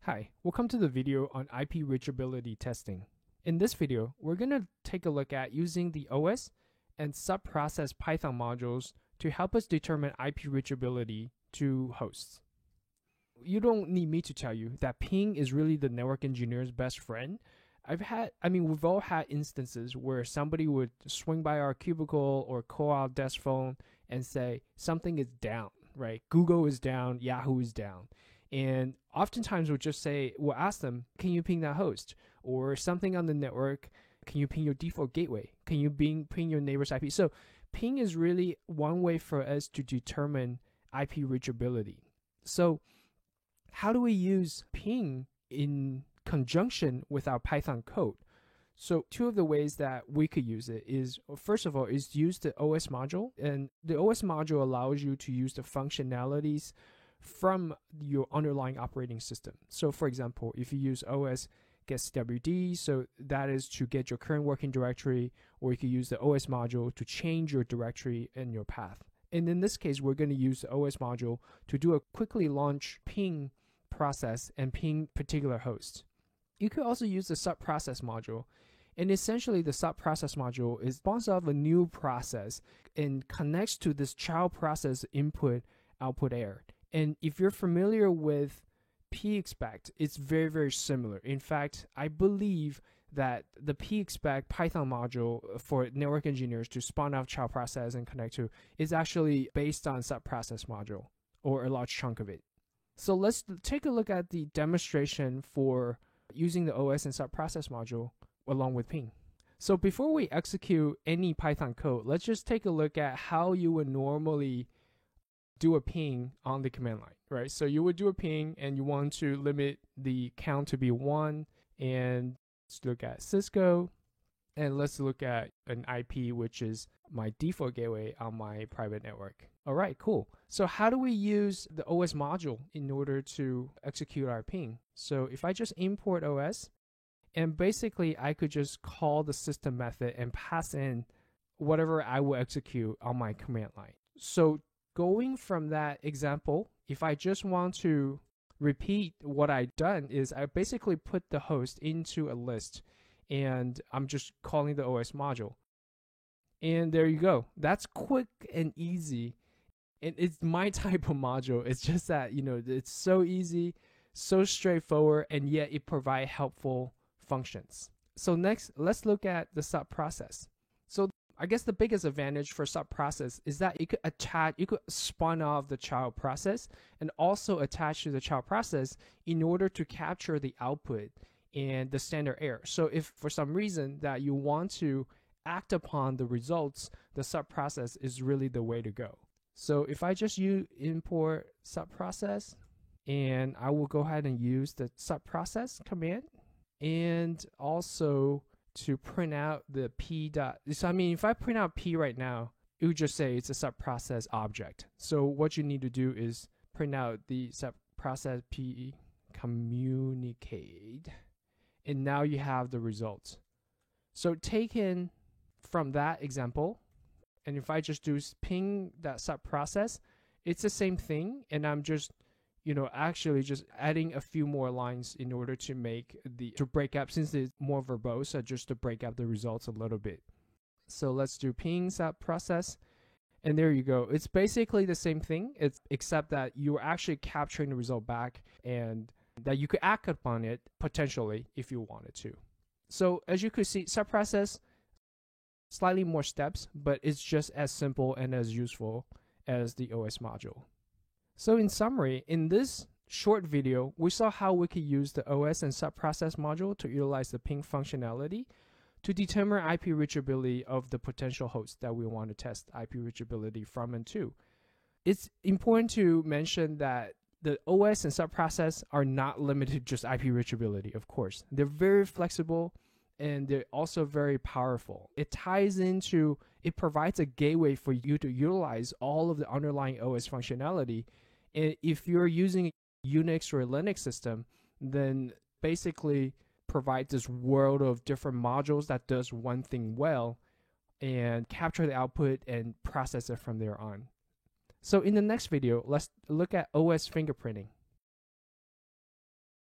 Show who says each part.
Speaker 1: Hi, welcome to the video on IP reachability testing. In this video, we're going to take a look at using the OS and sub-process Python modules to help us determine IP reachability to hosts. You don't need me to tell you that ping is really the network engineer's best friend. We've all had instances where somebody would swing by our cubicle or call our desk phone and say something is down, right? Google is down, Yahoo is down. And oftentimes we'll ask them, can you ping that host? Or something on the network, can you ping your default gateway? Can you ping your neighbor's IP? So ping is really one way for us to determine IP reachability. So how do we use ping in conjunction with our Python code? So two of the ways that we could use it is, first of all, is use the OS module. And the OS module allows you to use the functionalities from your underlying operating system. So for example, if you use OS get CWD, so that is to get your current working directory, or you can use the OS module to change your directory and your path. And in this case, we're going to use the OS module to do a quickly launch ping process and ping particular host. You could also use the sub-process module. And essentially, the sub-process module is spawns off a new process and connects to this child process input-output error. And if you're familiar with pexpect, it's very, very similar. In fact, I believe that the pexpect Python module for network engineers to spawn out child process and connect to is actually based on sub-process module, or a large chunk of it. So let's take a look at the demonstration for using the OS and sub-process module along with ping. So before we execute any Python code, let's just take a look at how you would normally do a ping on the command line, right? So you would do a ping and you want to limit the count to be 1, and let's look at Cisco, and let's look at an IP, which is my default gateway on my private network. All right, cool. So how do we use the OS module in order to execute our ping? So if I just import OS, and basically I could just call the system method and pass in whatever I will execute on my command line. So going from that example, if I just want to repeat what I've done, is I basically put the host into a list and I'm just calling the OS module. And there you go. That's quick and easy. And it's my type of module. It's just that, it's so easy, so straightforward, and yet it provides helpful functions. So next, let's look at the sub-process. So I guess the biggest advantage for sub-process is that you could spawn off the child process and also attach to the child process in order to capture the output and the standard error. So if for some reason that you want to act upon the results, the sub-process is really the way to go. So if I just import sub-process, and I will go ahead and use the sub-process command, and also to print out the p dot. So if I print out p right now, it would just say it's a sub-process object. So what you need to do is print out the sub-process p communicate, and now you have the results. So taken from that example, and if I just do ping that sub-process, it's the same thing, and I'm just actually just adding a few more lines in order to break up, since it's more verbose, just to break up the results a little bit. So let's do ping sub-process, and there you go. It's basically the same thing, except that you're actually capturing the result back, and that you could act upon it potentially if you wanted to. So as you could see, sub-process, slightly more steps, but it's just as simple and as useful as the OS module. So in summary, in this short video, we saw how we could use the OS and sub-process module to utilize the ping functionality to determine IP reachability of the potential host that we want to test IP reachability from and to. It's important to mention that the OS and sub-process are not limited to just IP reachability, of course. They're very flexible, and they're also very powerful. It provides a gateway for you to utilize all of the underlying OS functionality. And if you're using a Unix or a Linux system, then basically provide this world of different modules that does one thing well and capture the output and process it from there on. So in the next video, let's look at OS fingerprinting.